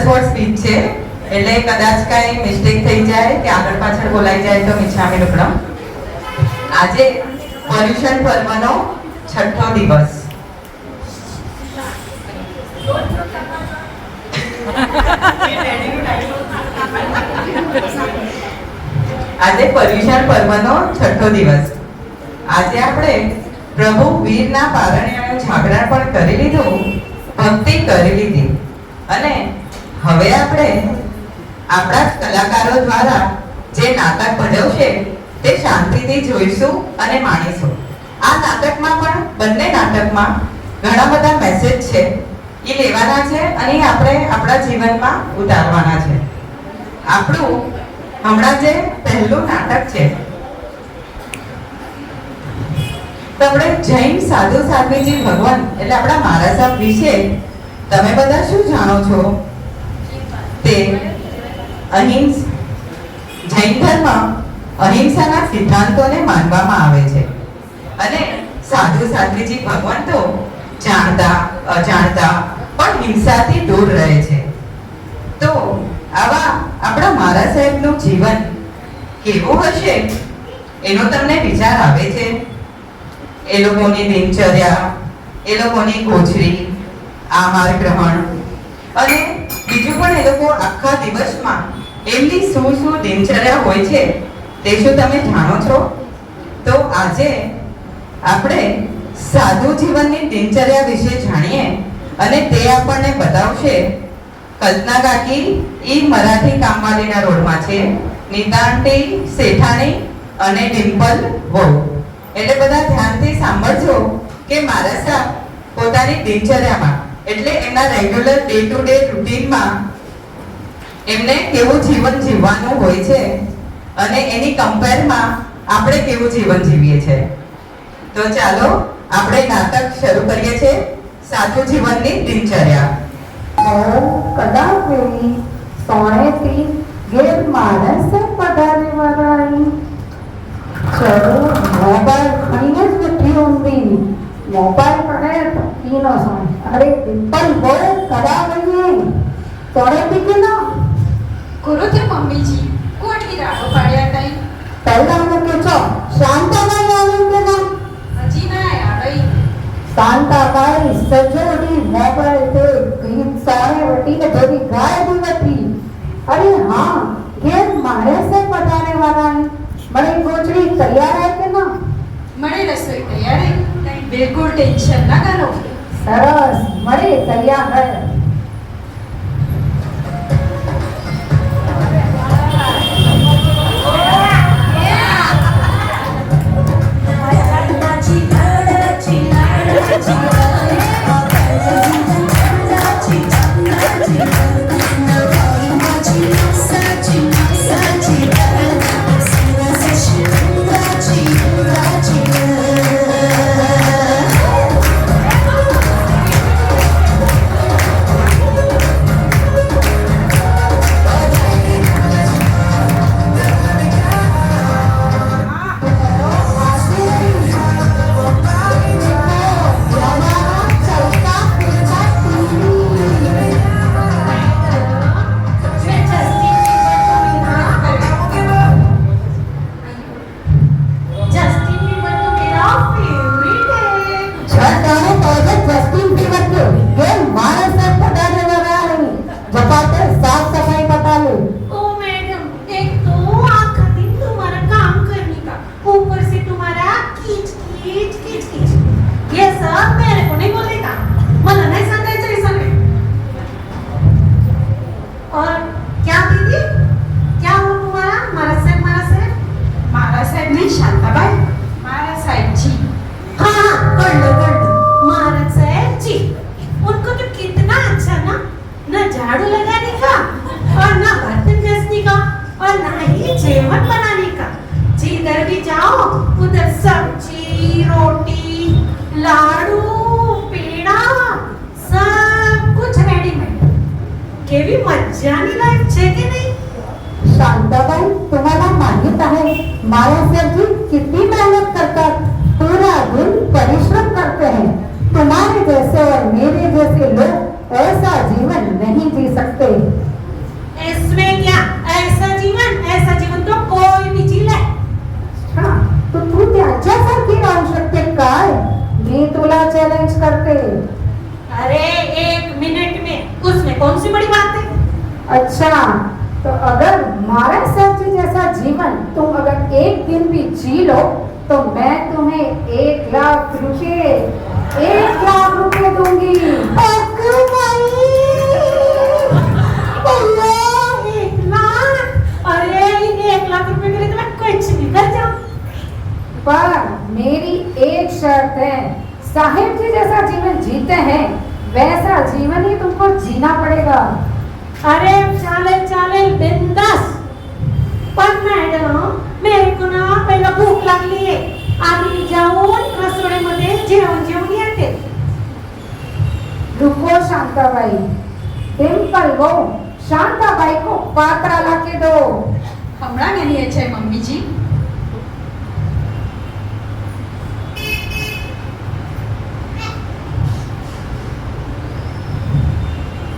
Short speech છે એટલે કદાચ કઈ મિસ્ટેક થઈ જાય કે આગળ પાછળ બોલાઈ જાય તો મિચ્છામી દુક્કડમ. આજે પર્યુષણ પર્વનો 6થો દિવસ. આજે પર્યુષણ પર્વનો 6થો દિવસ. આજે આપણે પ્રભુ વીરના પારણ્યનું જાગરણ પણ કરી લીધું, ભક્તિ કરી લીધી અને હવે આપણે આપણા કલાકારો દ્વારા જે નાટક ભજવશે તે શાંતિથી જોઈશું અને માણીશું. આ નાટકમાં પણ બંને નાટકમાં ઘણા બધા મેસેજ છે, એ લેવાના છે અને આપણે આપણા જીવનમાં ઉતારવાના છે. આપણું હમણાં જે પહેલું નાટક છે આપણે જૈન સાધુ સાધ્વીજી ભગવાન એટલે આપણા મહારાજ સાહેબ વિશે તમે બધા શું જાણો છો? તે જૈન ધર્મ અહિંસાના સિદ્ધાંતોને માનવામાં આવે છે અને સાધુ સાધ્વીજી ભગવાન તો જાણતા અજાણતા પણ હિંસાથી દૂર રહે છે. તો આવા આપણા મહારાજ સાહેબનું જીવન કેવું હશે એનો તમને વિચાર આવે છે? એ લોકોની દિનચર્યા, એ લોકોની ગોચરી, આહાર ગ્રહણ અને બીજું પણ એ લોકો આખા દિવસમાં એમની શું દિનચર્યા હોય છે તે શું તમે જાણો છો? તો આજે આપણે સાધુ જીવનની દિનચર્યા વિશે જાણીએ અને તે આપણને બતાવશે કલ્પના કાકી. એ મરાઠી કામવાલીના રોલમાં છે, નીતાંટી શેઠાણી અને ડિમ્પલ વહુ. એટલે બધા ધ્યાનથી સાંભળજો કે મહારાજ સાહેબ પોતાની દિનચર્યામાં એટલે એમના રેગ્યુલર ડે ટુ ડે રૂટીનમાં એમને કેવું જીવન જીવવાનું હોય છે અને એની કમ્પેરમાં આપણે કેવું જીવન જીવીએ છીએ. તો ચાલો આપણે નાટક શરૂ કરીએ છીએ, સાધુ જીવનની દિનચર્યા. કદાચ વેલી સોણેથી ઘેર માણસ પધારે વરાઈ. ચલો મોબાઈલ ખણીને જ બેઠી ઊંધી, મોબાઈલ પડે ટીનો સોણ. અરે ડિમ્પલ બહુ કરાવઈએ સોણેથી કે ના ગુરુ તે મમ્મીજી કોટલી રાડો પાડ્યા તઈ પહેલા મને પૂછો શાંતાબાઈ આવી કે ના? હજી ના આવી. શાંતાબાઈ સજોડી મોબાઈલ તે ગીત સારે વટીને બધી ગાયબ હતી. અરે હા, ઘેર મારે સે પધારે વાળાની મને ગોચડી તૈયાર હે કે ના? મળે રસોઈ તૈયાર હે, બિલકુલ ટેન્શન ના કરો. સરસ, મળે તૈયાર હે. केवी मज्जानी लाइफ छे के नहीं? शांताबाई, तुम्हाला माहित आहे महाराज जी कितनी मेहनत करतात, पूरा दिन परिश्रम करते हैं. तुम्हारे जैसे और मेरे जैसे लोग ऐसा जीवन नहीं जी सकते। इसमें क्या ऐसा जीवन तो कोई भी जी ले। हाँ, तो तू त्याच्यासारखी राहू शकते काय? मी तुला चॅलेंज करते। अरे 1 मिनट में उसमें कौन सी बड़ी बात है? अच्छा, तो अगर महाराज साहब जी जैसा जीवन तुम अगर एक दिन भी जी लो तो मैं तुम्हें 1 लाख रुपए दूंगी। अरे इन 1 लाख रुपए के लिए तो मैं कुछ भी कर जाऊं। पर मेरी एक शर्त है, साहिब जी जैसा जीवन जीते हैं वैसा जीवन ही तुमको जीना पड़ेगा। अरे चालेल बिंदास। पण मॅडम मेरे को ना पहिला भूक लागली आहे, आधी जाऊन रसोड्यामध्ये जेवण येते। रुको शांताबाई, टेम्पल वो शांताबाई को पात्रा ला के दो। હમણાં ગણીએ છે મમ્મીજી।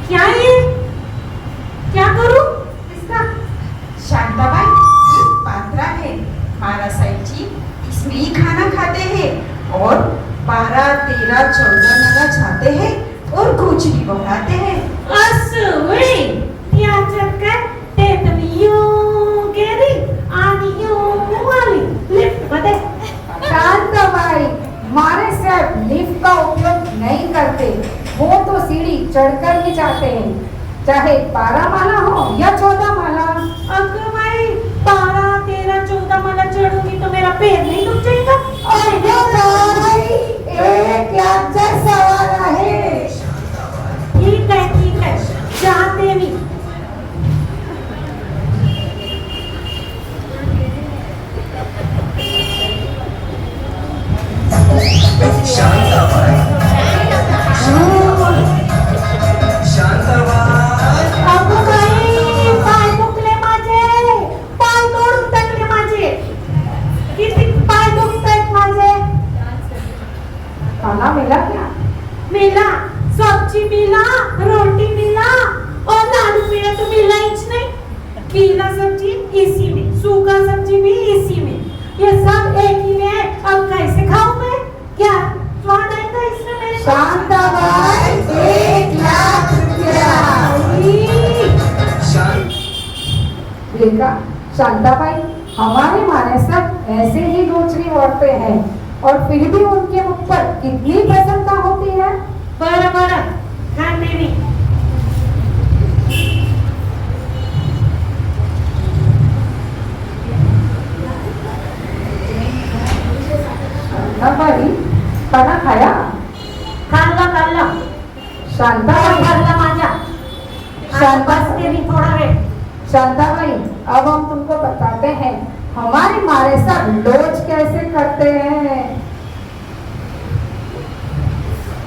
क्या ये? क्या करूं इसका? शांताबाई, ये पात्रा है महाराज साहिब जी, इसमें ही खाना खाते हैं और 12, 13, 14 नगा जाते हैं और कुछ भी बनाते हैं। असं होय? याच्यात काय ते तुम्ही येऊ गेली आणि येऊ आली लिफ्ट मध्ये। शांताबाई, हमारे साहब लिफ्ट का उपयोग नहीं करते, वो तो सीढ़ी चढ़कर ही जाते हैं, चाहे 12 माला हो या 14 माला। अगं बाई 12, 13, 14 मला चढूंगी तो मेरा पैर नहीं दुख जाएगा? एक लाखचा सवाल आहे। ठीक है जाते मी। अगं बाई पाय दुखले माझे, पाय तोडून टाकले माझे, किती पाय दुखतायत माझे। खाना मिला क्या? मिला, सब्जी मिला, रोटी मिला और दारू पीना तो मिला ही नहीं। गीला सब्जी इसी में, सूखा सब्जी भी इसी में, ये सब एक ही में है। अब कैसे खाऊं मैं? क्या स्वाद आएगा इसमें मेरे? शांताबाई, 1 लाख रुपया। देखा शांताबाई, हमारे माने सब ऐसे ही दूसरी औरतें हैं और फिर भी उनके मुख पर कितनी प्रसन्नता होती है। बरं खाते मी। शांताबाई, खाना खाया? खाल्ला शांताबाई, खाल्ला माझ्या। शांत बसते मी थोडा वेळ। शांताबाई, अब हम तुमको बताते हैं हमारे मारे सब लोच कैसे करते हैं।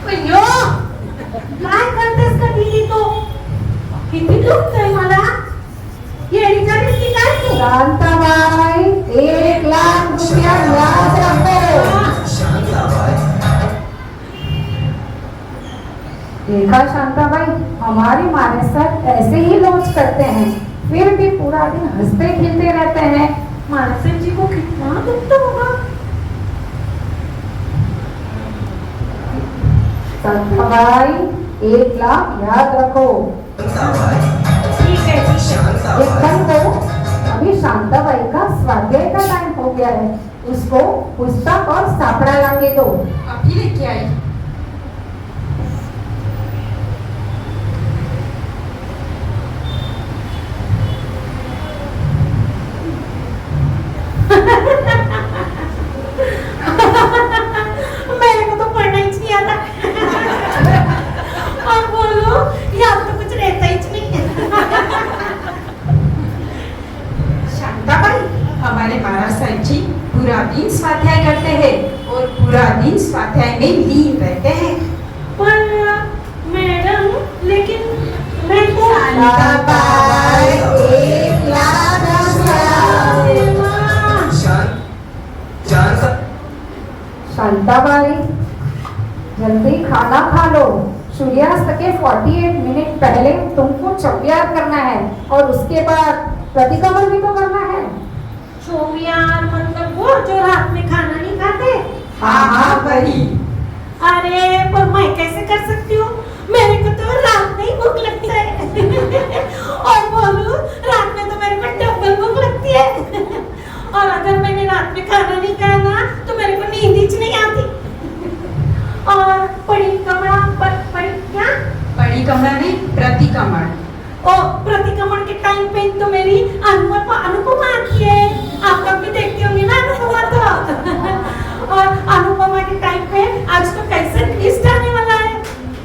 अय्यो काय करतेस का दीदी तू? किती दुखतंय मला, येडी झालीस की काय तू? शांताबाई, 1 लाख रुपया याद रखो। देखा शांताबाई, हमारे मारे सब ऐसे ही लोच करते हैं फिर भी पूरा दिन हंसते खेलते रहते हैं। मानसिक जी को कितना दुखता होगा। शांताबाई, 1 लाख याद रखो। ठीक है एक काम करो, अभी शांताबाई का स्वाध्याय का टाइम हो गया है, उसको पुस्तक और सापड़ा लाके दो। अभी लेके आई। मेरे को तो पढ़ना ही नहीं आता। और बोलो यहाँ तो कुछ रहता ही नहीं। शांताबाई, हमारे महाराज साहिब जी पूरा दिन स्वाध्याय करते हैं और पूरा दिन स्वाध्याय में लीन रहते हैं। पर मैडम, लेकिन मैं तो शांताबाई, 1 लाख शांताबाई, जल्दी खाना खा लो, सूर्यास्त के 48 मिनट पहले तुमको चौकियार करना है और उसके बाद प्रतिक्रमण भी तो करना है। चौकियार मतलब वो जो रात में खाना नहीं खाते? हाँ हाँ वही। अरे पर मैं कैसे कर सकती हूँ? मेरे को तो रात में ही भूख लगती है और बोलूं रात में तो मेरे को डबल भूख लगती है और अगर मैंने रात में खाना नहीं खाया ना तो मेरे को नींद ही नहीं आती। और पड़ी क्या? परिक्रमण नहीं, प्रतिक्रमण। ओ प्रतिक्रमण के टाइम पे तो मेरी अनुपमा आती है। आप कब भी देखती होंगी ना अनुपमा तो और अनुपमा के टाइम पे आज तो कैसे ट्विस्ट आने वाला है।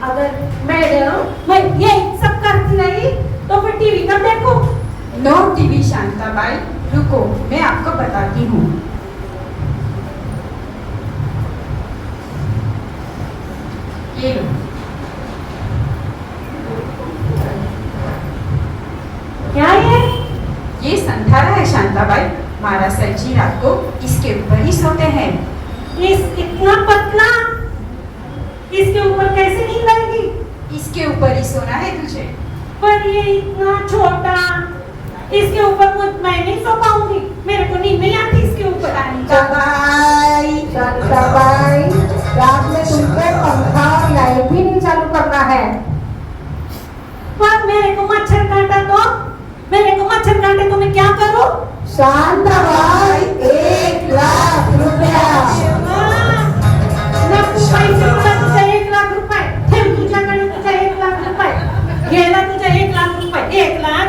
अगर मैं ये सब करती रही तो फिर टीवी कब देखूं? नो टीवी शांताबाई, रुको मैं आपको बताती हूँ। ये लो, क्या ये संथारा है शांताबाई। महाराज सर जी रात को इसके ऊपर ही सोते हैं। इस इतना पतला इसके ऊपर कैसे नींद आएगी? इसके ऊपर ही सोना है तुझे। पर ये इतना छोटा इसके ऊपर मैं नहीं सो पाऊंगी। मेरे को नींद नहीं आती इसके ऊपर। शांताबाई, रात में तुमको पंखा और लाइट भी नहीं चालू करना है। पर मेरे को मच्छर काटे तो मैं क्या करूं? शांताबाई, 1 लाख रुपया। तुझे 1 लाख रुपए ठेव तुझ्याकडे, तुझे 1 लाख रुपए गेला, तुझे 1 लाख रुपए। 1 लाख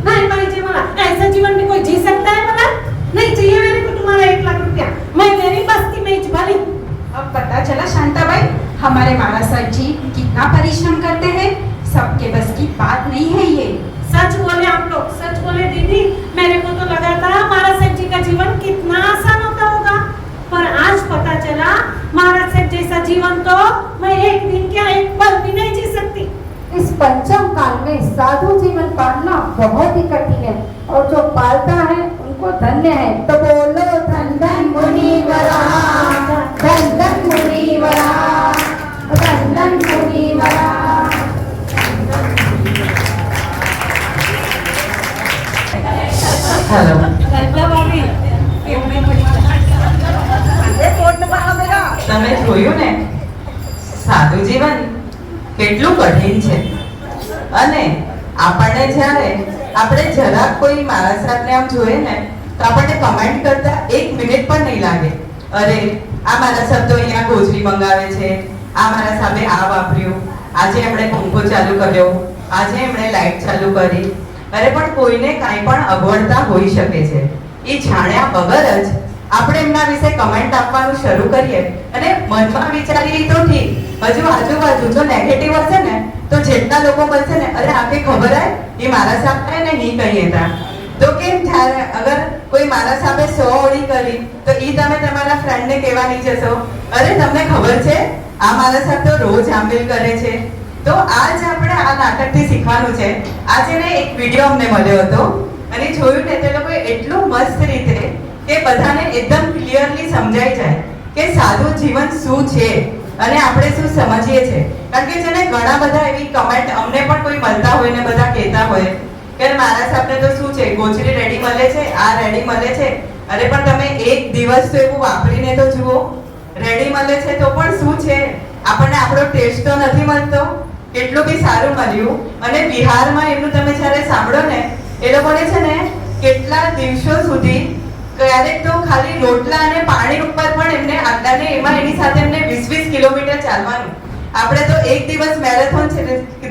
नहीं पाहिजे मला। ऐसा जीवन में कोई जी सकता है? मला नहीं चाहिए मेरे को तुम्हारा 1 लाख रुपया। मैं मेरी बस्ती में ही भली। अब पता चला शांताबाई हमारे महाराज सर जी कितना परिश्रम करते हैं। सबके बस की बात नहीं है ये। सच बोले आप लोग, सच बोले दीदी। मेरे को तो लगा था महाराज साहब जी का जीवन कितना आसान होता होगा, पर आज पता चला महाराज साहब जैसा जीवन तो मैं एक दिन क्या एक पल भी नहीं जी सकती। इस पंचम काल में साधु जीवन पालना बहुत ही कठिन है और जो पालता है उनको धन्य है। तो बोलो धन धन मुनिवरा, धन धन मुनिवरा, धन धन मुनिवरा। हेलो। તમે જોયું ને સાદું જીવન કેટલું કઠિન છે અને આપણને જ્યારે આપણે જરાક કોઈ મારા સાહેબને આમ જોઈએ ને તો આપણને કમેન્ટ કરતા 1 મિનિટ પણ નહીં લાગે, અરે આ મારા સાહેબ તો અહીંયા ગોજરી મંગાવે છે, આ મારા સાહેબે આ વાપર્યું, આજે એમણે પંખો ચાલુ કર્યો, આજે એમણે લાઈટ ચાલુ કરી। અરે પણ કોઈને કાંઈ પણ અગવડતા હોઈ શકે છે, એ જાણ્યા વગર જ આપણે એમના વિશે કમેન્ટ આપવાનું શરૂ કરીએ અને મનમાં વિચારીએ તો ઠીક, હજુ આજુબાજુ જો નેગેટિવ હશે ને તો જેટલા લોકો બોલશે ને અરે આકે ખબર હે એ મારા સાહેબ ને નહીં કહીએ તા તો કેમ જ્યારે અગર કોઈ મારા સાહેબે 100 ઓળી કરી તો ઈ તમે તમારા ફ્રેન્ડ ને કહેવા નહીં જશો અરે તમને ખબર છે આ મારા સાહેબ તો રોજ આંબેલ કરે છે। તો આજ આપણે આ નાટકથી શીખવાનું છે। આજે ને એક વિડિયો અમને મળ્યો હતો અને જોયું ને તે લોકોએ એટલું મસ્ત રીતે કે બધાને એકદમ ક્લિયરલી સમજાઈ જાય કે સાદું જીવન શું છે અને આપણે શું સમજીએ છીએ। કારણ કે જેને ઘણા બધા એવી કમેન્ટ અમને પણ કોઈ મળતા હોય ને બધા કહેતા હોય કે મારા સાહેબને તો શું છે ગોચરી રેડી મળે છે, આ રેડી મળે છે, અરે પણ તમે એક દિવસ તો એવું વાપરીને તો જુઓ, રેડી મળે છે તો પણ શું છે, આપણને આપણો ટેસ્ટ તો નથી મળતો, કેટલું બી સારું મળ્યું। અને બિહારમાં એમનું તમે જ્યારે સાંભળો ને એ લોકોને છે ને કેટલા દિવસો સુધી ક્યારેક તો ખાલી રોટલા અને પાણી ઉપર પણ એમને આટલાને એમાં એની સાથે એમને 20-20 કિલોમીટર ચાલવાનું। આપણે તો એક દિવસ મેરેથોન છે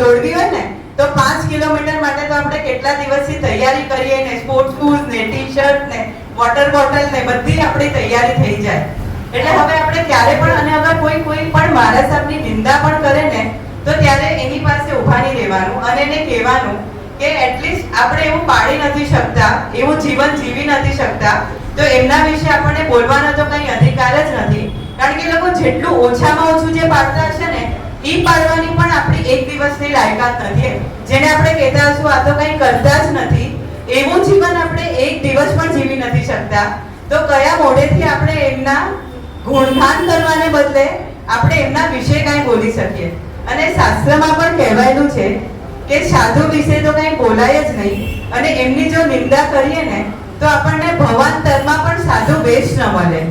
દોડવી હોય ને તો 5 કિલોમીટર માટે તો આપણે કેટલા દિવસથી તૈયારી કરીએ ને, સ્પોર્ટ્સ શૂઝ ને, ટી-શર્ટ ને, વોટર બોટલ ને બધી આપણી તૈયારી થઈ જાય। એટલે હવે આપણે ક્યારે પણ અને અગર કોઈ પણ મારા સાહેબની નિંદા પણ કરે ને તો ત્યારે એની પાસે ઊભા નહીં રહેવાનું અને એને કહેવાનું કે એટલીસ્ટ આપણે એવું પાડી નથી શકતા, એવું જીવન જીવી નથી શકતા તો એમના વિશે આપણને બોલવાનો તો કંઈ અધિકાર જ નથી। કારણ કે લોકો જેટલું ઓછામાં ઓછું જે પાડતા હશે ને એ પાડવાની પણ આપણી એક દિવસની લાયકાત નથી। જેને આપણે કહેતા હશું આ તો કંઈ કરતા જ નથી એવું જીવન આપણે એક દિવસ પણ જીવી નથી શકતા તો કયા મોઢેથી આપણે એમના ગુણગાન કરવાને બદલે આપણે એમના વિશે કાંઈ બોલી શકીએ। અને શાસ્ત્રમાં પણ કહેવાયેલું છે કે સાધુ વિશે તો કંઈ બોલાય જ નહીં અને એમની જો નિંદા કરીએ ને તો આપણને ભવાંતરમાં પણ સાધુ વેશ ન મળે.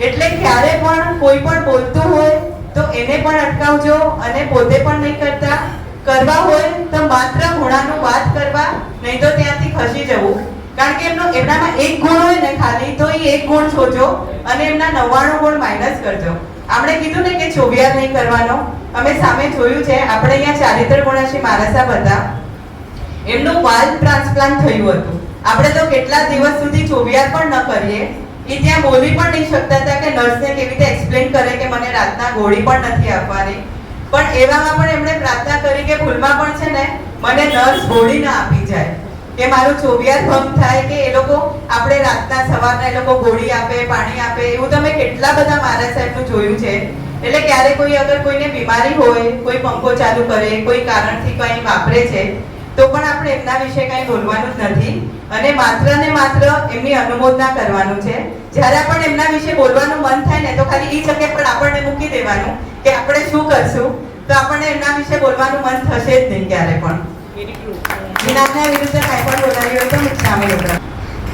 એટલે ક્યારે પણ કોઈ પણ બોલતું હોય તો એને પણ અટકાવજો અને પોતે પણ નહીં કરતા. કરવા હોય તો માત્ર ગુણાનું વાત કરવા, નહીં તો ત્યાંથી ખસી જવું. કારણ કે એમનામાં એક ગુણ હોય ને ખાલી, તો એ એક ગુણ સોચો અને એમના 99 ગુણ માઇનસ કરજો. આપણે કીધું ને કે ચોવિયાર નહીં કરવાનો. અમે સામે જોયું છે, આપણે અહીંયા ચારિત્ર ગુણાશ્રી મહારાજ સાહેબ હતા, એમનું વાલ ટ્રાન્સપ્લાન્ટ થયું હતું. આપણે તો કેટલા દિવસ સુધી ચોવિયાર પણ ન કરીએ. એ ત્યાં બોલી પણ નહીં શકતા હતા કે નર્સને કેવી રીતે એક્સપ્લેન કરે કે મને રાતના ગોળી પણ નથી આપવાની. પણ એવામાં પણ એમણે પ્રાર્થના કરી કે ભૂલમાં પણ છે ને મને નર્સ ગોળી ના આપી જાય, કે મારું ચોવિયાર ભંગ થાય, કે એ લોકો આપણે રાતના સવારના એ લોકો ગોળી આપે, પાણી આપે. એવું તમે કેટલા બધા મહારાજ સાહેબનું જોયું છે. એટલે ક્યારે કોઈ અગર કોઈને બીમારી હોય, કોઈ પંખો ચાલુ કરે, કોઈ કારણથી કંઈ વાપરે છે, તો પણ આપણે એમના વિશે કંઈ બોલવાનું જ નથી અને માત્ર ને માત્ર એમની અનુમોદના કરવાનું છે. જ્યારે પણ એમના વિશે બોલવાનું મન થાય ને તો ખાલી એ જગ્યાએ પણ આપણને મૂકી દેવાનું કે આપણે શું કરશું, તો આપણને એમના વિશે બોલવાનું મન થશે જ નહીં ક્યારે પણ. વિનાશના વિરુદ્ધ કાંઈ પણ બોલાવી હોય તો સામે ઉતરા.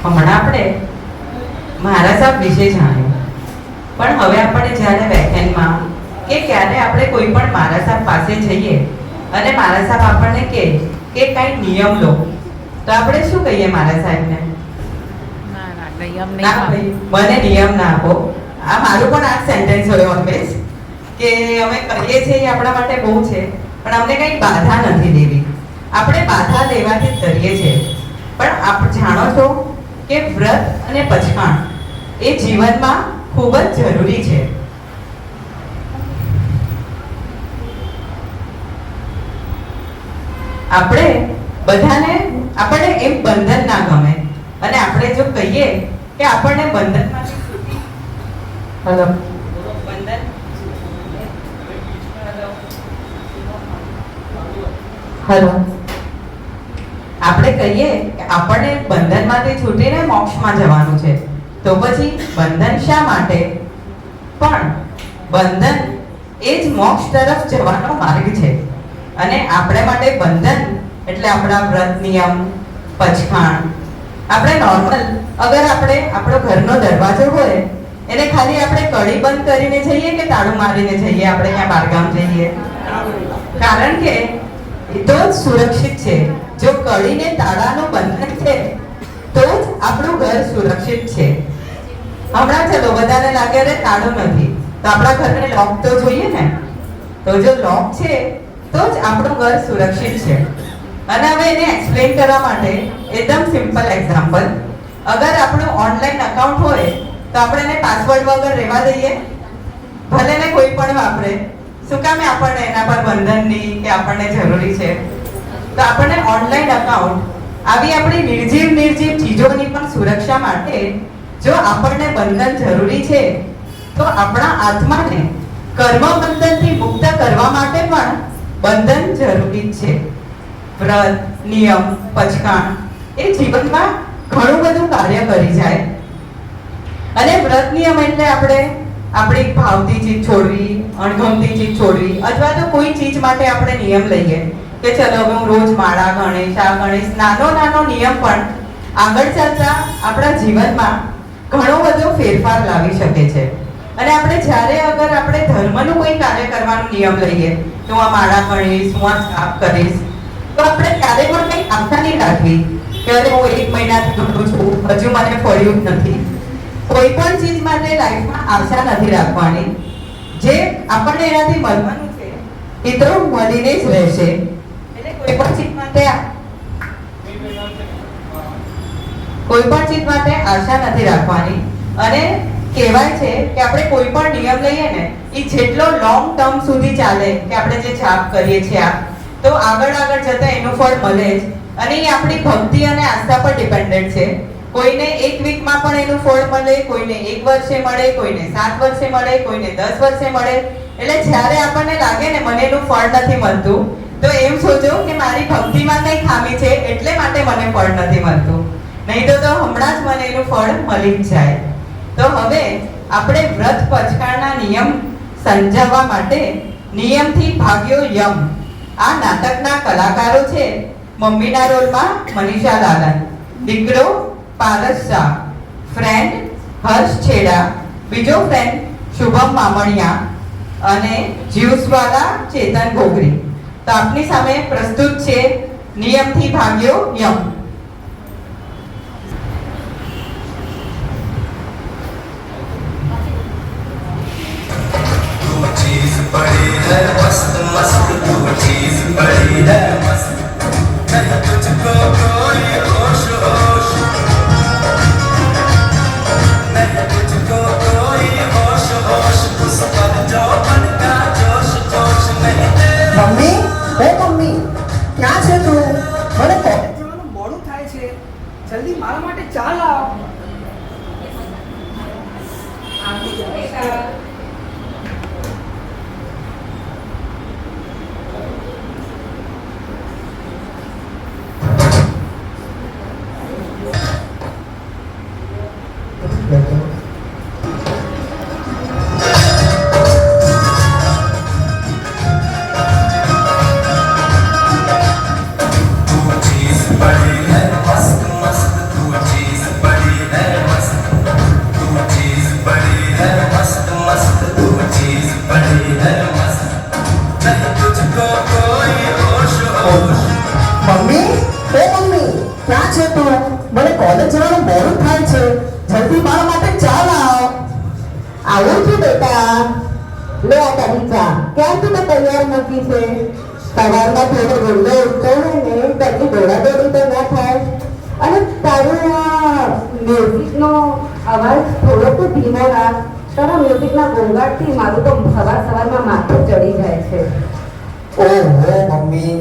હમણાં આપણે મહારાજ સાહેબ વિશે જાણ્યું, પણ હવે આપણે જ્યારે વ્યાખ્યાનમાં કે ક્યારે આપણે કોઈ પણ મહારાજ સાહેબ પાસે જઈએ અને મહારાજ સાહેબ આપણને કહે કે કઈ નિયમ લો, તો આપણે શું કહીએ મહારાજ સાહેબને? ના ભાઈ, મને નિયમ ના આપો. આ મારું પણ આ સેન્ટેન્સ હોય ઓલવેઝ કે અમે કરીએ છીએ એ આપણા માટે બહુ છે, પણ અમને કઈ બાધા નથી દેવી. આપણે બાધા દેવાથી જ ડરીએ છીએ. પણ આપ જાણો છો કે વ્રત અને પછાણ એ જીવનમાં ખૂબ જ જરૂરી છે. આપણે બધાને આપણને એમ બંધન ના ગમે અને આપણે જો કહીએ કે આપણને બંધનમાંથી છૂટી હલો આપણે કહીએ કે આપણને બંધનમાંથી છૂટીને મોક્ષમાં જવાનું છે, તો પછી બંધન શા માટે? પણ બંધન એ જ મોક્ષ તરફ જવાનો માર્ગ છે. અને આપણે માટે બંધન એટલે આપણા વ્રત નિયમ, પછાણ. આપણે નોર્મલ અગર આપણે આપણો ઘરનો દરવાજો હોય એને ખાલી આપણે કડી બંધ કરીને જઈએ કે તાળું મારીને જઈએ, આપણે ત્યાં બહારગામ જઈએ, કારણ કે એ તો જ સુરક્ષિત છે. જો કડીને તાળાનું બંધન છે તો જ આપણું ઘર સુરક્ષિત છે. હમણાં ચલો બધાને લાગે અરે તાળું નથી, તો આપણા ઘરને લોક તો જોઈએ ને. તો જો લોક છે તો જ આપણું ઘર સુરક્ષિત છે. અને હવે એને એક્સપ્લેન કરવા માટે એકદમ સિમ્પલ એક્ઝામ્પલ, અગર આપણું ઓનલાઈન અકાઉન્ટ હોય તો આપણે એને પાસવર્ડ વગર રહેવા દઈએ? ભલે ને કોઈ પણ વાપરે, શું કામ આપણને એના પર બંધનની કે આપણને જરૂરી છે? તો આપણને ઓનલાઈન અકાઉન્ટ આવી આપણી નિર્જીવ ચીજોની પણ સુરક્ષા માટે જો આપણને બંધન જરૂરી છે, તો આપણા આત્માને કર્મ બંધનથી મુક્ત કરવા માટે પણ બંધન જરૂરી છે. વ્રત, નિયમ, પછાણ એ જીવનમાં ઘણું બધું કાર્ય કરી જાય. અને વ્રત નિયમ એટલે આપણે આપણી ભાવતી ચીજ છોડવી, અણગમતી ચીજ છોડવી, અથવા તો કોઈ ચીજ માટે આપણે નિયમ લઈએ કે ચલો હવે હું રોજ માળા ગણીશ, આ ગણીશ. નાનો નિયમ પણ આગળ ચાલતા આપણા જીવનમાં ઘણો બધો ફેરફાર લાવી શકે છે. અને આપણે જ્યારે અગર આપણે ધર્મનું કોઈ કાર્ય કરવાનો નિયમ લઈએ તો હું આ માળા ગણીશ, હું આ જાપ કરીશ, તો આપણે ક્યારે પણ કંઈ આશા નહીં રાખવી કે અરે હું 1 મહિનાથી ગણું છું, હજુ મને ફળ્યું જ નથી. કોઈ પણ ચીજ માટે લાઈફમાં આશા નથી રાખવાની. જે આપણને એનાથી મળવાનું છે એ તો મળીને જ રહેશે. એટલે કોઈ પણ ચીજ માટે આશા નથી રાખવાની. અને કહેવાય છે કે આપણે કોઈ પણ નિયમ લઈએ ને એ જેટલો લોંગ ટર્મ સુધી ચાલે, કે આપણે જે જાપ કરીએ છીએ તો આગળ જતા એનું ફળ મળે જ. અને એ આપણી ભક્તિ અને આસ્થા પર ડિપેન્ડન્ટ છે. કોઈને 1 વીકમાં પણ એનું ફળ મળે, કોઈને 1 વર્ષે મળે, કોઈને 7 વર્ષે મળે, કોઈને 10 વર્ષે મળે. એટલે જ્યારે આપણને લાગે ને મને એનું ફળ નથી મળતું, તો એમ સોચો કે મારી ભક્તિમાં કંઈ ખામી છે એટલે માટે મને ફળ નથી મળતું, નહીં તો હમણાં જ મને એનું ફળ મળી જ જાય. તો હવે આપણે વ્રત પછાણના નિયમ સમજાવવા માટે નિયમથી ભાગ્યો યમ. આ નાટકના કલાકારો છે મમ્મીના રોલમાં મનીષા લાલન, દીકરો પારસ શાહ, ફ્રેન્ડ હર્ષ છેડા, બીજો ફ્રેન્ડ શુભમ મામણિયા અને જીવસવાલા ચેતન ગોગરી. તો આપની સામે પ્રસ્તુત છે નિયમથી ભાગ્યો યમ. चीज बड़ी है मस्त मस्त, तू चीज बड़ी है मस्त, नहीं तुझको कोई होश होश, नहीं तुझको कोई होश होश, उस पर जो मन का जोश जोश नहीं तेरा. મમ્મી, હે મમ્મી, ક્યાં છે તું? મને કોલેજ જવાનું મોડું થાય છે, જલ્દી મારા માટે ચા લાવ. तू चीज बड़ी है मस्त मस्त, तू चीज बड़ी है मस्त, तू चीज बड़ी है मस्त मस्त, तू चीज बड़ी है मस्त, नहीं तुझको कोई होश होश. મમ્મી, હે મમ્મી, ક્યાં છે તું? મને કોલેજ જવાનું મોડું થાય છે, જલ્દી મારા માટે ચા લાવ. આવું છું બેટા, લે આ તારી ચા. કેમ તું તૈયાર મૂકી છે? સવારમાં થોડો વહેલો ઉઠતો હોય ને તારી દોડાદોડી તો ના થાય. અને તારું આ મ્યુઝિકનો અવાજ થોડો તો ધીમો રાખ. તારા મ્યુઝિકના ઘોંઘાટથી મારું તો સવારમાં માથું ચડી જાય છે. ઓહો મમ્મી,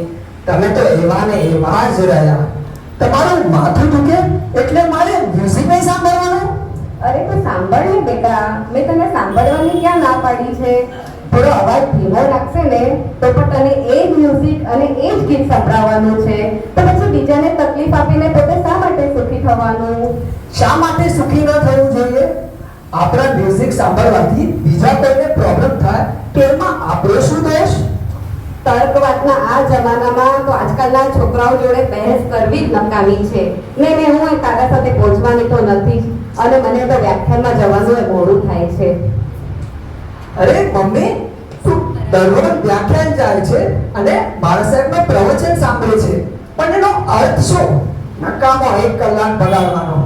તમે તો એવા ને એવા જ રહ્યા. તમારું માથું દુખે એટલે મારે મ્યુઝિક નહીં સાંભળવાનું? અરે તો સાંભળ ને બેટા, મેં તને સાંભળવાની ક્યાં ના પાડી છે? થોડો અવાજ ધીમો રાખશે ને તો પણ તને એ જ મ્યુઝિક અને એ જ ગીત સંભળાવવાનું છે. તો પછી બીજાને તકલીફ આપીને પોતે શા માટે સુખી થવાનું? શા માટે સુખી ન થવું જોઈએ? આપણા મ્યુઝિક સાંભળવાથી બીજા કોઈને પ્રોબ્લેમ થાય તો એમાં આપણો શું દોષ? તર્કવાદના આ જમાનામાં તો આજકાલના છોકરાઓ જોડે બહેસ કરવી જ નકામી છે. ને હું તારા સાથે પહોંચવાની તો નથી જ. અને મને તો વ્યાખ્યાનમાં જવાનું એ મોડું થાય છે. અરે મમ્મી, તું દરરોજ વ્યાખ્યાન જાય છે અને મારા સાહેબનો પ્રવચન સાંભળે છે, પણ એનો અર્થ શું? નકામો 1 કલાક બગાડવાનો.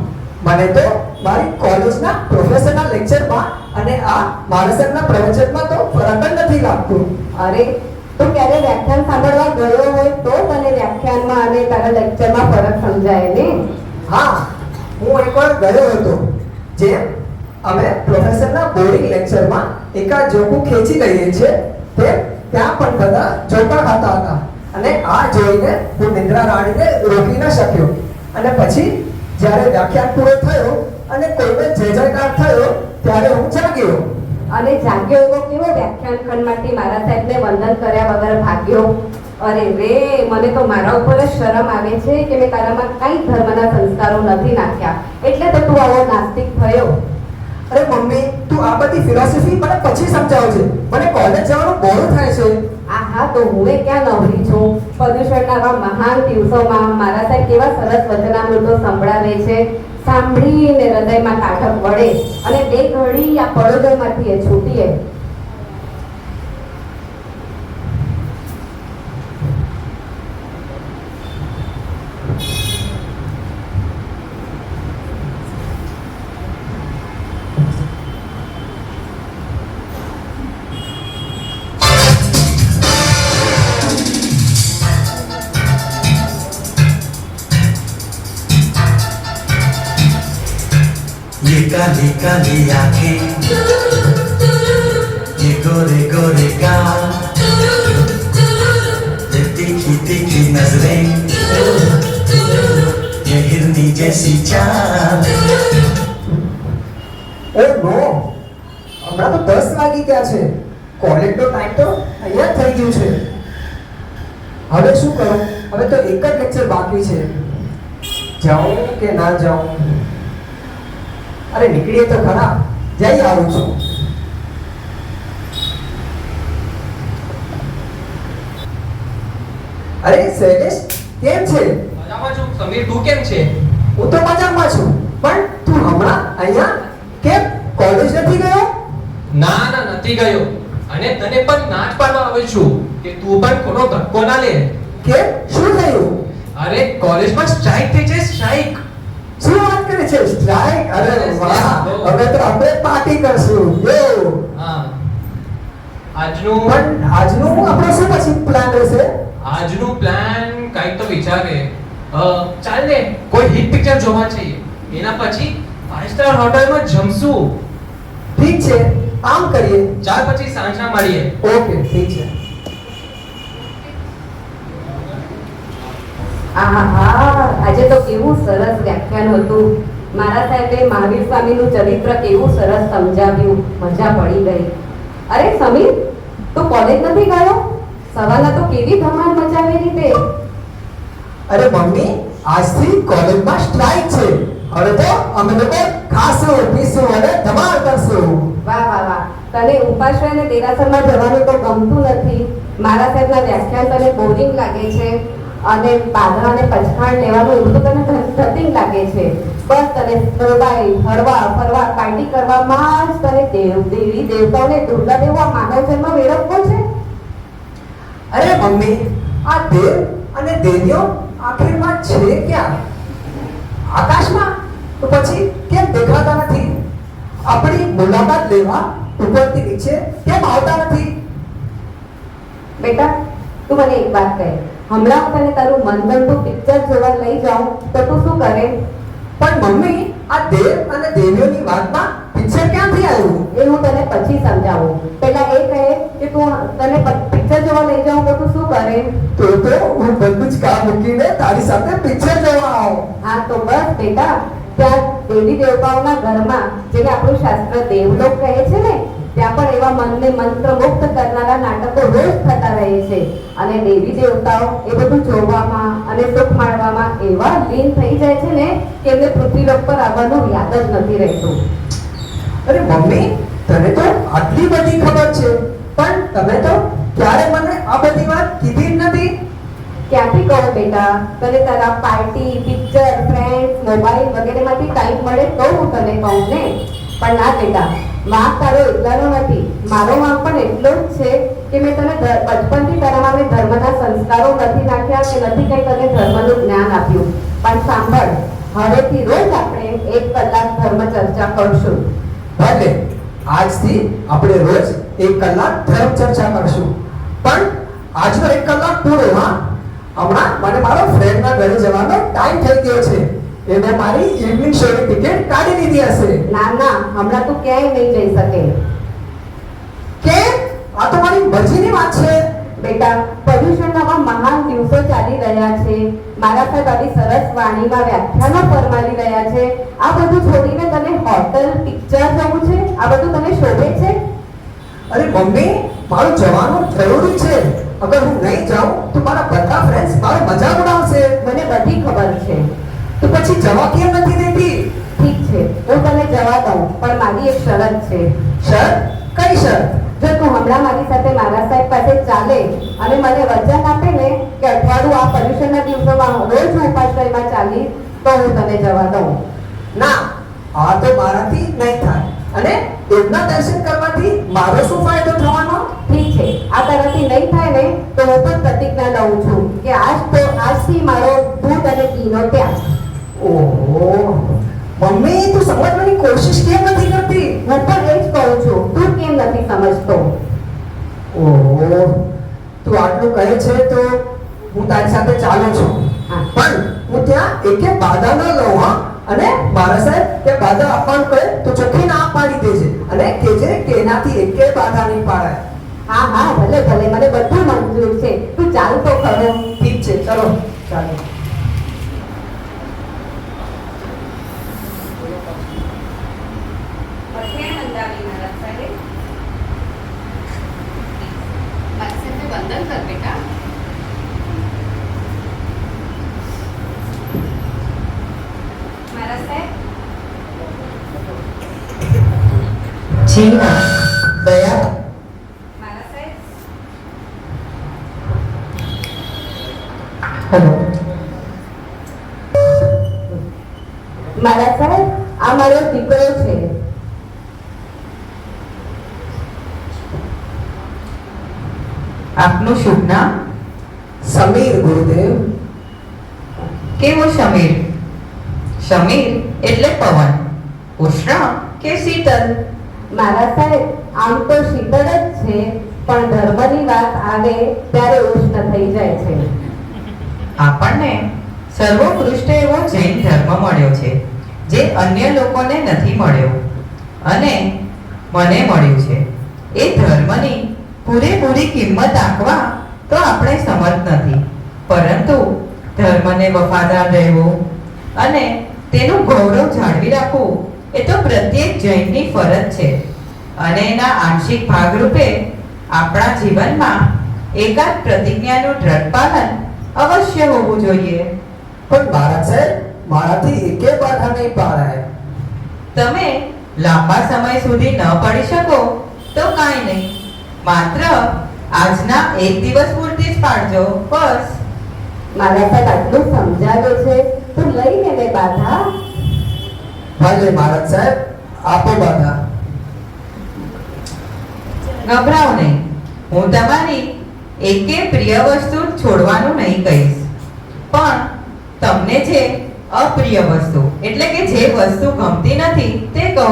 મને તો મારી કોલેજના પ્રોફેસરના લેક્ચરમાં અને આ મારા સાહેબના પ્રવચનમાં તો ફરક જ નથી લાગતો. અરે તું ક્યારે વ્યાખ્યાન સાંભળવા ગયો હોય તો તને વ્યાખ્યાનમાં અને તારા લેક્ચરમાં ફરક સમજાય ને? હા, હું એકવાર ગયો હતો. જેમ અમે પ્રોફેસરના બોર્ડિંગ લેક્ચરમાં એકાદ જોકું ખેંચી લઈએ છીએ તેમ ત્યાં પણ બધા જોકા ખાતા હતા. અને આ જોઈને હું નિંદ્રા રાણીને રોકી ન શક્યો. અને પછી જ્યારે વ્યાખ્યાન પૂરો થયો અને કોઈને જય જયકાર થયો ત્યારે હું જાગ્યો. અને જાગ્યો એવો કેવો વ્યાખ્યાન ખંડમાંથી મારા સાહેબને વંદન કર્યા વગર ભાગ્યો? અરે રે, મને તો મારા ઉપર જ શરમ આવે છે કે મેં તારામાં કઈ ધર્મના સંસ્કારો નથી નાખ્યા, એટલે તો તું આવો નાસ્તિક થયો. અરે મમ્મી, તું આ બધી ફિલોસોફી મને પછી સમજાવજે. મને કોલેજ જવાનું મોડું થાય છે. આહા, તો હું ક્યાં નવરી છું? પ્રદૂષણના આવા મહાન દિવસોમાં મારા સાહેબ કેવા સરસ વચનામૃતો સંભળાવે છે. સાંભળીને હૃદયમાં કાઢક વળે અને બે ઘડી આ પડોદરમાંથી એ છૂટીએ. ये काली काली आंखें, ये गोरे गोरे गाल, ये तीखी तीखी नजरें, ये हिरनी जैसी चाल. ઓ નો, હમણાં તો 10 વાગી ગયા છે. કોલેજનો ટાઈમ તો અહીંયા થઈ ગયું છે. હવે શું કરું? હવે તો એક જ લેક્ચર બાકી છે. જાઉં કે ના જાઉં? અરે નીકળીએ તો ખરા, જઈ આવું છું. અરે શૈલેષ, કેમ છે? મજામાં છું સમીર, તું કેમ છે? હું તો મજામાં છું, પણ તું હમણાં અહીંયા કેમ કોલેજ નથી ગયો? ના ના નથી ગયો, અને તને પણ ના જ પાડવા આવ્યો છું કે તું પણ કોનો ધક્કો ના લે. કેમ, શું થયું? અરે કોલેજમાં સ્ટ્રાઇક થઈ છે, સ્ટ્રાઇક. શું વાત કરે છે? સ્ટ્રાઇક? અરે વાહ, હવે તો આપણે પાર્ટી કરશું. યો. હા, આજનું પણ આજનું આપણો શું પછી પ્લાન રહેશે? આજનું પ્લાન કંઈક તો વિચારે. ચાલ ને કોઈ હિટ પિક્ચર જોવા જઈએ, એના પછી 5 સ્ટાર હોટલમાં જમશું. ઠીક છે, આમ કરીએ. ચાલ પછી સાંજના મળીએ. ઓકે, ઠીક છે. આહા, આજે તો કેવું સરસ વ્યાખ્યાન હતું. મારા સાહેબે મહાવીર સ્વામીનું ચરિત્ર કેવું સરસ સમજાવ્યું, મજા પડી ગઈ. અરે સમીર, તું કોલેજ નથી ગયો? સવારના તો કેવી ધમાલ મચાવેલી તે. અરે મમ્મી, આજથી કોલેજમાં સ્ટ્રાઇક છે. હવે તો અમે લોકો ખાશું, પીશું અને ધમાલ કરશું. વાહ વાહ વાહ, તને ઉપાશ્રય અને દેરાસરમાં જવાનું તો ગમતું નથી. મારા સાહેબના વ્યાખ્યાન તને બોરિંગ લાગે છે, અને બાધા અને પછાડ લેવાનું એવું તો તને ધતિંગ લાગે છે. બસ તને મોબાઈલ, હરવા ફરવા, પાર્ટી કરવામાં જ તને દેવી દેવતાઓને દુર્ગા દેવો આ માનવ જન્મ વેડફવો છે. અરે મમ્મી, આ દેવ અને દેવીઓ આખિરમાં છે ક્યાં? આકાશમાં? તો પછી કેમ દેખાતા નથી? આપણી મુલાકાત લેવા ઉપરથી નીચે કેમ આવતા નથી? બેટા, તું મને એક વાત કહે, હમણાં હું તને તારું મનગમતું પિક્ચર જોવા લઈ જાઉં તો તું શું કરે? પણ મમ્મી, આ દેવ અને દેવીઓની વાતમાં પિક્ચર ક્યાંથી આવ્યું? એ હું તને પછી સમજાવું. પહેલા એ કહે કે તું તને પિક્ચર જોવા લઈ જાઉં તો તું શું કરે? તો હું બધું જ કામ મૂકીને તારી સાથે પિક્ચર જોવા આવું. હા તો બસ બેટા, ત્યાં દેવી દેવતાઓના ઘરમાં, જેને આપણું શાસ્ત્ર દેવલોક કહે છે ને, ત્યાં પણ એવા મનને મંત્રમુગ્ધ કરનારા નાટકો રોજ થતા રહે છે. અને દેવી દેવતાઓ એ બધું જોવામાં અને સુખ માણવામાં એવા લીન થઈ જાય છે ને કે એમને પૃથ્વીલોક પર આવવાનું યાદ જ નથી રહેતું. અરે મમ્મી, તને તો આટલી બધી ખબર છે, પણ તમે તો ક્યારે મને આ બધી વાત કીધી જ નથી. ક્યાંથી કહું બેટા, તને તારા પાર્ટી, પિક્ચર, ફ્રેન્ડ્સ, મોબાઈલ વગેરેમાંથી ટાઈમ મળે તો હું તને કહું ને. પણ ના બેટા, વાંક તારો એકલાનો નથી, મારો વાંક પણ એટલો જ છે કે મેં તને બચપનથી તારામાં મેં ધર્મના સંસ્કારો નથી નાખ્યા કે નથી કંઈ તને ધર્મનું જ્ઞાન આપ્યું. પણ સાંભળ, હવેથી રોજ આપણે 1 કલાક ધર્મ ચર્ચા કરશું. ભલે, આજથી આપણે રોજ 1 કલાક ધર્મ ચર્ચા કરશું. પણ આજનો 1 કલાક પૂરો. હા, હમણાં મને મારો ફ્રેન્ડના ઘરે જવાનો ટાઈમ થઈ ગયો છે. એને મારી ઇવનિંગ શોની ટિકિટ કાઢી દીધી હશે. ના ના, હમણાં તું ક્યાંય નહીં જઈ શકે. કેમ? આ તો મારી મરજીની વાત છે. બેટા, પ્રદૂષણના મહાન દિવસો ચાલી રહ્યા છે. મારા સાહેબ આવી સરસ વાણીમાં વ્યાખ્યાનો ફરમાવી રહ્યા છે. આ બધું છોડીને તને હોટલ, પિક્ચર જવું છે? આ બધું તને શોભે છે? અરે મમ્મી, મારું જવાનું જરૂરી છે. અગર હું નહીં જાઉં તો મારા બધા ફ્રેન્ડ્સ મારો મજાક ઉડાવશે. મને બધી ખબર છે. તો પછી જવા કેમ નથી દેતી? ઠીક છે, હું તને જવા દઉં, પણ મારી એક શરત છે. શરત? કઈ શરત? જો તું હમણાં મારી સાથે મારા સાહેબ પાસે ચાલે અને મને વચન આપે ને કે અઠવાડિયું આ પર્યુષણના દિવસોમાં રોજ હું ઉપાશ્રયમાં ચાલીશ, તો હું તને જવા દઉં. ના, આ તો મારાથી નહીં થાય. અને એમના દર્શન કરવાથી મારો શું ફાયદો થવાનો? ઠીક છે, આ તારાથી નહીં થાય ને તો હું પણ પ્રતિજ્ઞા લઉં છું કે આજથી મારો દૂધ અને ઘીનો ત્યાગ. ઓહો, મમ્મી તું સમજવાની કોશિશ કેમ નથી કરતી? હું પણ એ જ કહું છું, તું કેમ નથી સમજતો? ઓહો, તું આટલું કહે છે તો હું તારી સાથે ચાલું છું. હા. પણ હું ત્યાં એકે બાધા ન લઉં. હા, અને મારા સાહેબ કે બાધા આપવાનું કહે તો ચોખ્ખી ના પાડી દેજે અને કહેજે કે એનાથી એકે બાધા નહીં પાડાય. હા હા, ભલે ભલે, મને બધું મંજૂર છે. તું ચાલ તો ખરો. ઠીક છે, ચલો ચાલો. વંદન કર બેટા. મારા સાહેબ, જી ના, દયા. મારા સાહેબ, હેલો. મારા સાહેબ, આ મારો દીકરો છે. આપનું શુભ નામ? સમીર ગુરુદેવ. કેવો સમીર? સમીર એટલે પવન, ઉષ્ણ કે શીતલ? મારા સાહેબ, આમ તો શીતળ જ છે, પણ ધર્મની વાત આવે ત્યારે ઉષ્ણ થઈ જાય છે. આપણને સર્વોત્કૃષ્ટ એવો જૈન ધર્મ મળ્યો છે, જે અન્ય લોકોને નથી મળ્યો અને મને મળ્યું છે. એ ધર્મની પૂરેપૂરી કિંમત આંકવા તો આપણે સમર્થ નથી, પરંતુ ધર્મને વફાદાર રહેવું અને તેનું ગૌરવ જાળવી રાખવું એ તો પ્રત્યેક જૈનની ફરજ છે. અને એના આંશિક ભાગરૂપે આપણા જીવનમાં એકાદ પ્રતિજ્ઞાનું દ્રઢ પાલન અવશ્ય હોવું જોઈએ. પણ મહારાજ સાહેબ, મારાથી એકે બાધા નહીં પાળાય. તમે લાંબા સમય સુધી ન પડી શકો તો કાંઈ નહીં, માત્ર આજના એક દિવસ પૂરતી જ પાડજો, બસ. મારા સાહેબ આટલું સમજાવે છે તો લઈને લે બાધા. ભલે મહારાજ સાહેબ, આપો બાધા. ગભરાઓ નહીં, હું તમારી એકે પ્રિય વસ્તુ છોડવાનું નહીં કહીશ, પણ તમને જે અપ્રિય વસ્તુ એટલે કે જે વસ્તુ ગમતી નથી તે કહો.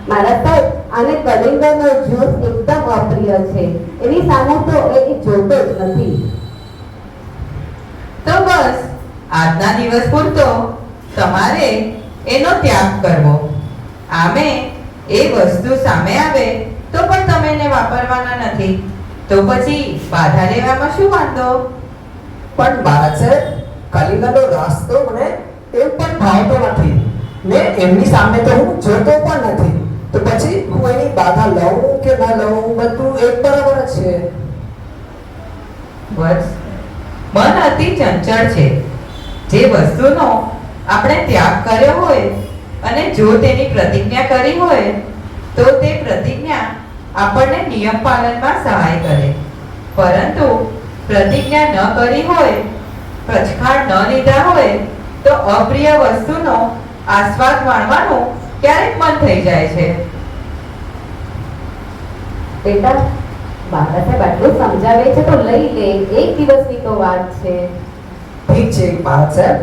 મારા સાહેબ, આને કલિંગરનો જ્યુસ એકદમ અપ્રિય છે. એની સામે તો એ જોતો જ નથી. તો બસ આજના દિવસ પૂરતો તમારે એનો ત્યાગ કરવો. આમે એ વસ્તુ સામે આવે તો પણ તમે એને વાપરવાના નથી, તો પછી બાધા લેવામાં શું વાંધો? પણ મહારાજ સાહેબ, કલિંગરનો રસ તો મને એમ પણ ભાવતો નથી ને એમની સામે તો હું જોતો પણ નથી, તો પછી હું એની બાધા લઉં કે ન લઉં બધું એક બરાબર જ છે. બસ મન અતિ ચંચળ છે. જે વસ્તુનો આપણે ત્યાગ કર્યો હોય અને જો તેની પ્રતિજ્ઞા કરી હોય તો તે પ્રતિજ્ઞા આપણને નિયમ પાલનમાં સહાય કરે, પરંતુ પ્રતિજ્ઞા ન કરી હોય, પછખાડ ન લીધા હોય તો અપ્રિય વસ્તુનો આસ્વાદ માણવાનું ક્યારેક મન થઈ જાય છે. બેટા, મારા સાહેબ આટલું સમજાવે છે તો લઈ લે, એક દિવસની તો વાત છે. ઠીક છે મહારાજ સાહેબ,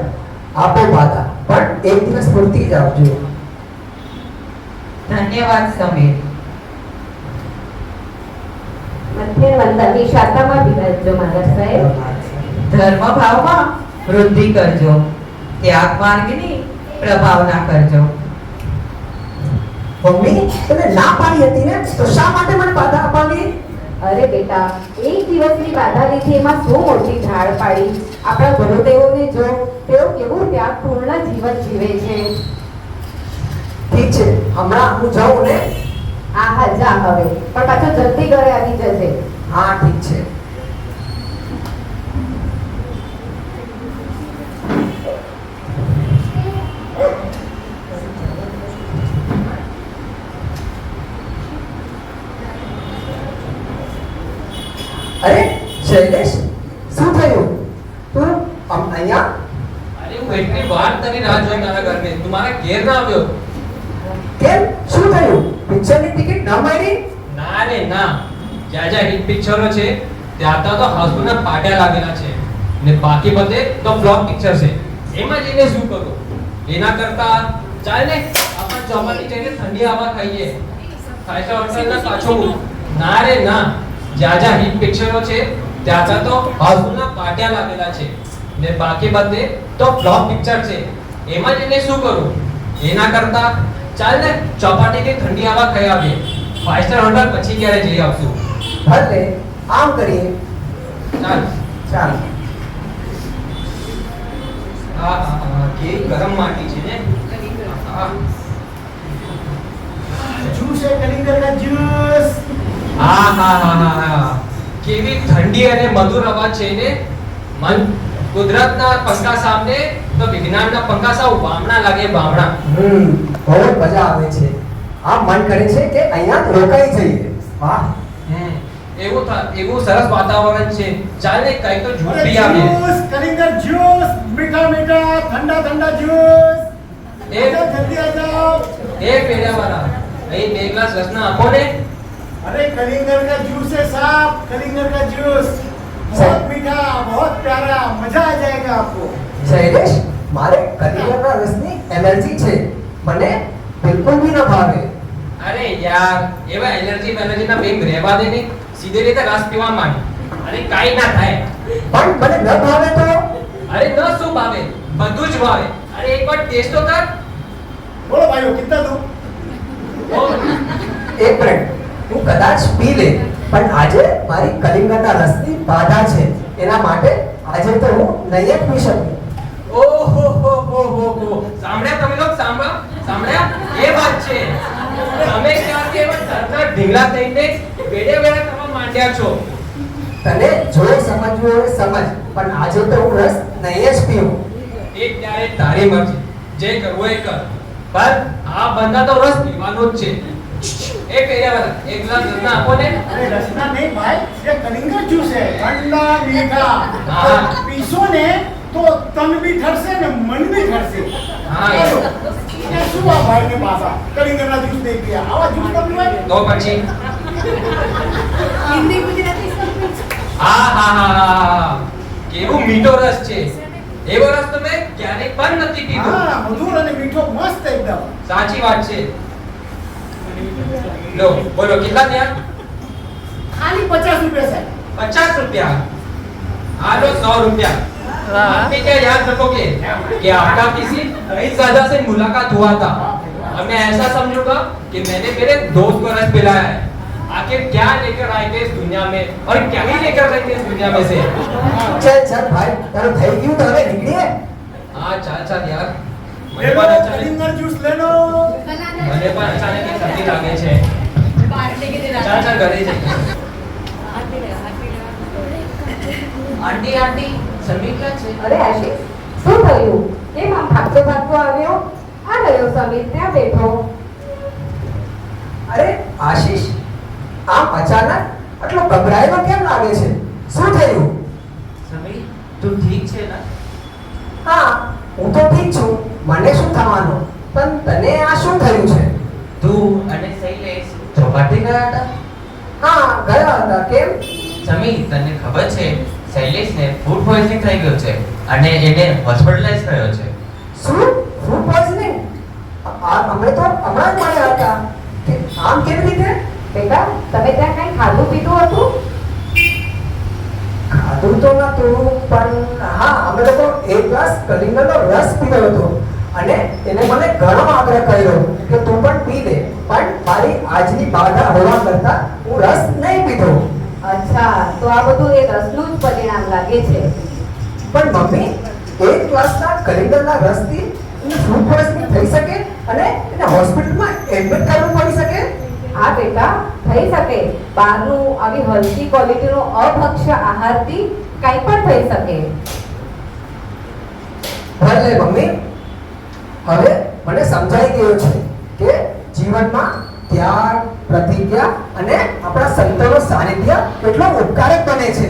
આપો બાધા, પણ એક દિવસ પૂરતી જ આવજો. ધન્યવાદ સમીર. મધ્ય વંદનની શાખામાં બિરાજજો મારા સાહેબ. ધર્મ ભાવમાં વૃદ્ધિ કરજો, ત્યાગ માર્ગની પ્રભાવના કરજો. મમ્મી, તમે ના પાડી હતી ને, તો શા માટે મને બાધા અપાવી? અરે બેટા, એક દિવસની બાધા લીધી એમાં શું મોટી ઝાડ પાડી. આપણા ગુરુદેવોને જો, તેઓ કેવું ત્યાગપૂર્ણ જીવન જીવે છે. ઠીક છે, હમણાં હું જાઉં ને. આહા, જા હવે, પણ પાછો જલ્દી ઘરે આવી જજે. હા ઠીક છે. અરે શૈલેષ, શું થયું? તું અહીંયા? अरे वो इतनी बार तेरी राह जो मेरा घर में तुम्हारा घेर ना આવ્યો. કેમ, શું થયું? પિક્ચરની ટિકિટ ન મળી? ના રે ના, જ્યાં જ્યાં હિટ પિક્ચરો છે ત્યાં તો હાઉસફુલના પાટિયા લાગેલા છે ને બાકી બધે તો ફ્લોપ પિક્ચર છે. એમાં જઈને શું કરું? એના કરતા ચાલ ને આપણે ચોમાની જઈને ઠંડી હવા ખાઈએ, ફાઈવ સ્ટાર હોટલના પાછળ. ના રે ના, જ્યાં જ્યાં હિટ પિક્ચરો છે ત્યાં તો હાઉસફુલના પાટિયા લાગેલા છે ને બાકી બધે તો ફ્લોપ પિક્ચર છે. એમાં જઈને શું કરું? એના કરતા ચાલ ને ચોપાટીની ઠંડી હવા ખાઈ આવીએ, ફાઈવ સ્ટાર હોટલ પછી ક્યારે જઈ આવશું. ભલે, આમ કરીએ. ચાલ. ચાલ. હા હા હા, કેવી ગરમ માટી છે ને. હા जूस है कलिंगर का जूस। હા હા હા હા, કેવી ઠંડી અને મધુર અવાજ છે ને. મન કુદરતના પંખા સામે તો વિજ્ઞાનના પંખા સાવ બામણા લાગે, બામણા. બહુ જ મજા આવે છે. આમ મન કરે છે કે અહીંયા જ રોકાઈ જઈએ. વાહ. એવું સરસ વાતાવરણ છે, ચાલ ને કઈ તો જ્યુસ અરે પી આવીએ. જ્યુસ, કલિંગર જ્યુસ, મીઠા મીઠા ઠંડા ઠંડા જ્યુસ. એ આજાઓ, જલ્દી આ જાઓ. એ પેડાવાળા, અહીં 2 ગ્લાસ રસના આપો ને. अरे कलिंगर का जूस है साहब, कलिंगर का जूस बहुत मीठा, बहुत प्यारा, मजा आ जाएगा आपको. શૈલેષ, મારે કલિંગરના રસની એલર્જી છે, મને બિલકુલ બી ન ભાવે. અરે યાર, એવા એલર્જી ના બેમ રહેવા દે ને, સીધી રીતે રસ પીવા માંડ. અરે કાઈ ના થાય. પણ મને ન ભાવે તો અરે ન શું ભાવે, બધું જ ભાવે. અરે એકવાર ટેસ્ટ તો કર. बोलो भाइयों कितना दूं? ઓ, એક મિનિટ, હું કદાચ પી લે, પણ આજે મારી કલિંગરના રસની બાધા છે, એના માટે આજે તો હું નહીં જ પી શકું. ઓહો હો હો હો હો, સાંભળ્યા તમે લોક? સાંભળ્યા? એ વાત છે. તમે ક્યારથી એવા ધરના ઢીંગલા થઈને વેડે કરવા માંડ્યા છો. તને જો સમજવું હોય સમજ, પણ આજે તો હું રસ નહીં જ પીવું. એ ત્યારે તારી મરજી, જે કરવું એ કર. પણ આ બંદા તો રસ પીવાનો જ છે. એ પેરિયાવાળા, 1 ગ્લાસ રસના આપો ને. अरे रसना नहीं भाई, ये कलिंगर जूस है, ठंडा मीठा. हाँ. पीसो ने तो तन भी ठरसे ने मन भी ठरसे. हाँ. चलो, ये શું આ ભાઈને પાછા કલિંગરના જ્યુસ દઈ ગયા? આવા જ્યુસ તમને હોય? તો પછી હિન્દી ગુજરાતી सब હા હા હા હા, કેવું મીઠો રસ છે. એવો રસ તો મેં ક્યારેય પણ નથી પીધો. હા, મધુર અને મીઠો મસ્ત એકદમ. સાચી વાત છે. લો બોલો કેટલા થયા? ખાલી 50 રૂપિયા સાહેબ. 50 रुपया. आलो 100 रुपया. आपने क्या याद रखोगे कि आपका किसी रईसजादा से मुलाकात हुआ था, हमें ऐसा समझूंगा कि मैंने मेरे दोस्त को रस पिलाया है. आखिर क्या लेकर आए थे इस दुनिया में और क्या ही लेकर गए थे इस दुनिया में से. ચાલ ભાઈ, તારું થઈ ગયું તો હવે નીકળીએ. हाँ चल चल यार, ले મને लो પણ અચાનક कलिंगर जूस ले लो. મને પણ અચાનક એક શરદી લાગે છે. ચાલ ચાલ ઘરે જઈએ. આંટી આંટી સમીર ક્યાં છે? અરે આશિષ, શું થયું? કેમ આમ ભાગતો ભાગતો આવ્યો? આ રહ્યો સમીર, ત્યાં બેઠો. અરે આશીષ, આમ અચાનક આટલો ગભરાયેલો કેમ લાગે છે? શું થયું? સમીર તું ઠીક છે ને? હા, હું તો ઠીક છું, મને શું થવાનું? પણ તને આ શું થયું છે? તું અને શૈલેષ ચોપાટી ગયા હતા? હા, ગયા હતા. કેમ? સમીર તને ખબર છે શૈલેષને ફૂડ પોઈઝનિંગ થઈ ગયું છે અને એને હોસ્પિટલાઇઝ થયો છે. શું? Food poisoning? અમે તો હમણાં જ મળ્યા હતા. કે આમ કેવી રીતે? બેટા, તમે ત્યાં કઈ ખાધું પીધું હતું? ખાધું તો નતું, પણ હા, અમે લોકો 1 ગ્લાસ કલિંગરનો રસ પીધો હતો અને એને મને ઘણો આગ્રહ કર્યો કે તું પણ પી લે, પણ મારી આજની બાધા હોવા કરતા હું રસ નહીં પીધો. અચ્છા, તો આ બધું એ રસનું જ પરિણામ લાગે છે. પણ મમ્મી, 1 ગ્લાસના કલિંગરના રસથી ફૂડ પોઈઝનિંગ થઈ શકે અને એને હોસ્પિટલમાં એડમિટ કરવું પડી શકે? હા બેટા, થઈ શકે. બહારનું આવી હલકી ક્વોલિટીનો અભક્ષ્ય આહારથી કંઈ પણ થઈ શકે. ભલે મમ્મી, હવે મને સમજાઈ ગયું છે કે જીવનમાં ત્યાગ, પ્રતિજ્ઞા અને આપણા સંતોનો સાનિધ્ય કેટલો ઉપકારક બને છે.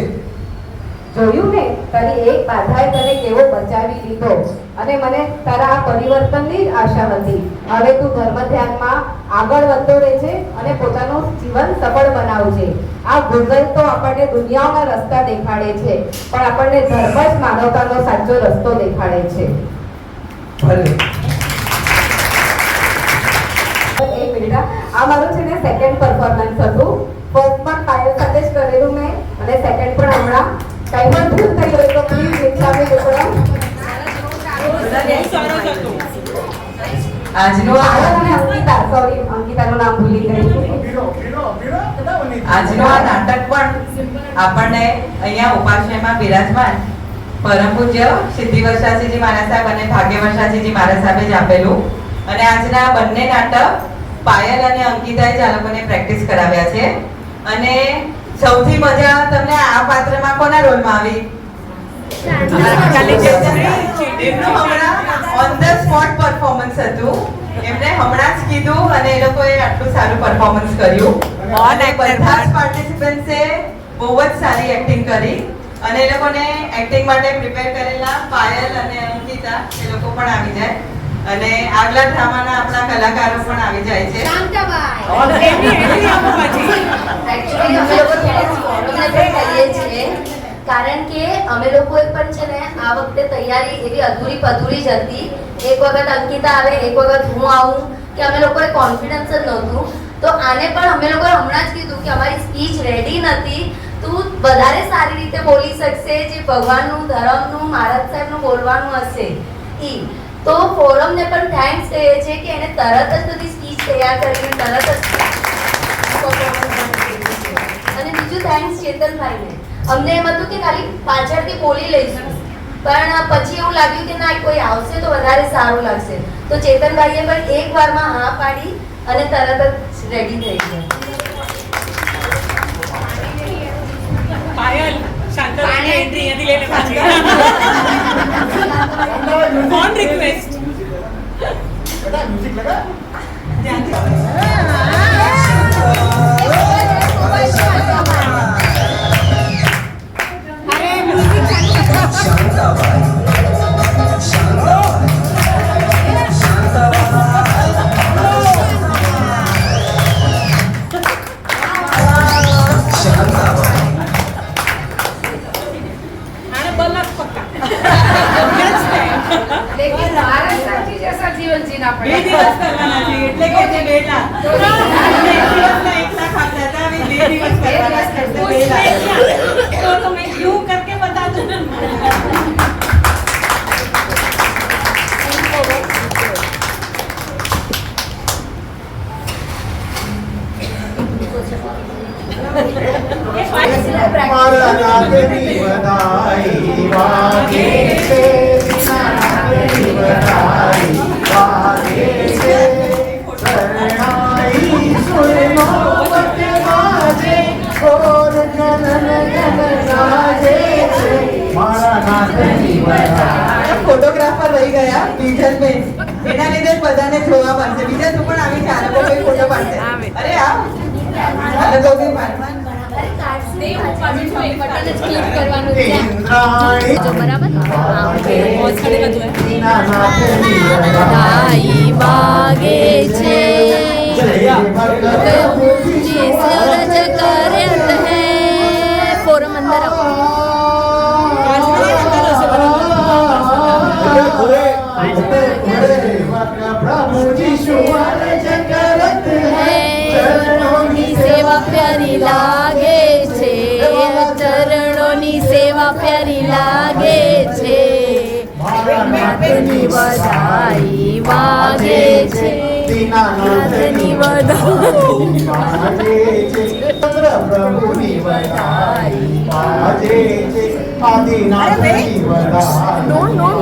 જોયું ને, તારી એક બાધાએ તને કેવો બચાવી લીધો અને મને તારા આ પરિવર્તનની જ આશા હતી. હવે તું ધર્મ ધ્યાનમાં આગળ વધતો રહેજે અને પોતાનું જીવન સફળ બનાવજે. આ ગૂગલ તો આપણને દુનિયાના રસ્તા દેખાડે છે, પણ આપણને ધર્મ જ માનવતાનો સાચો રસ્તો દેખાડે છે. ભલે. એક મિનિટ, આ મારું છે ને સેકન્ડ પરફોર્મન્સ હતું. ફર્સ્ટ પણ પાયલ સાથે જ કરેલું મેં અને સેકન્ડ પણ હમણાં. કઈ પણ ભૂલ થઈ હોય તો પ્લીઝ વિચારી લેજો. આજનો પાયલ અને અંકિતા, સોરી અંકિતાનું નામ ભૂલી ગઈ. ભીરો ભીરો ભીરો કેટલા બની? આજનો આ નાટક પણ આપણને અહીંયા ઉપાશ્રયમાં બિરાજમાન પરમ પૂજ્ય સિદ્ધિ વર્ષાજીજી મહારાજ સાહેબ અને ભાગ્ય વર્ષાજીજી મહારાજ સાહેબે જ આપેલું. અને આજના બંને નાટક પાયલ અને અંકિતાએ જ આ લોકોને પ્રેક્ટિસ કરાવ્યા છે. અને સૌથી મજા તમને આ પાત્રમાં કોના રોલમાં આવી? એમનું હમણાં ઓન ધ સ્પોટ પરફોર્મન્સ હતું. એમને હમણાં જ કીધું અને એ લોકોએ આટલું સારું પરફોર્મન્સ કર્યું. અને બધા જ પાર્ટિસિપન્ટ્સે બહુ જ સારી એક્ટિંગ કરી અને એ લોકોને એક્ટિંગ માટે પ્રિપેર કરેલા પાયલ અને અંકિતા એ લોકો પણ આવી જાય અને આગલા ડ્રામાના આપણા કલાકારો પણ આવી જાય છે. એકચ્યુઅલી અમે લોકો થેન્ક્સ ફોરમને પણ કહીએ છીએ કારણ કે અમે લોકોએ પણ છે ને આ વખતે તૈયારી એવી અધૂરી પધૂરી જ હતી. એક વખત અંકિતા આવે, એક વખત હું આવું કે અમે લોકોએ કોન્ફિડન્સ જ નહોતું. તો આને પણ અમે લોકોએ હમણાં જ કીધું કે અમારી સ્પીચ રેડી નથી, તું વધારે સારી રીતે બોલી શકશે, જે ભગવાનનું ધર્મનું મહારાજ સાહેબનું બોલવાનું હશે ઈ. તો ફોરમને પણ થેન્ક્સ કહીએ છીએ કે એને તરત જ બધી સ્પીચ તૈયાર કરીને તરત જ performance બંધ કરી દીધું. અને બીજું થેન્ક્સ ચેતનભાઈને. અમને એમ હતું કે ખાલી પાછળથી બોલી લઈશું પણ પછી એવું લાગ્યું કે ના કોઈ આવશે તો વધારે સારું લાગશે. તો ચેતનભાઈએ પણ એક વારમાં હા પાડી અને તરત જ રેડી થઈ ગયા. પાયલ શાંતાની એન્ટ્રી અહીંયાથી લઈને પાછી ઓન રિક્વેસ્ટ बेटा म्यूजिक लगा અરે મ્યુઝિક આને બલક પક્કા लेकिन महाराज साची जैसा जीवन जीना બે દિવસ કરવાના છે એટલે કે જે બેલા એક દિવસના એકલા ખાતા હતા હવે 2 દિવસ કરવાના છે એટલે બેલા तो मैं यूं करके बता दूं मारा नागनी बधाई वागे से नागनी बधाई वागे से शरणाई सुनो मत गाजे और जनन जन गाजे से मारा नागनी बधाई ફોટોગ્રાફર રહી ગયા બીજલ બેન એના લીધે જ બધાને જોવા મળશે. બીજા તું પણ આવી છે આને કોઈ ફોટો પાડશે. અરે આવ આને તો બી પાડ. इंद्राणी जो बराबर बहुत सारे बजू है नागनी बधाई वागे छे सूरज करत है फोरम अंदर आओ प्रभु जी शुवर जगरत है ચરણોની સેવા પ્યારી લાગે છે, ચરણોની સેવા પ્યારી લાગે છે, નાથની વધાઈ વાગે છે, નાથની વધાઈ પ્રભુની વધાઈ વાગે છે આદિનાથની વધાઈ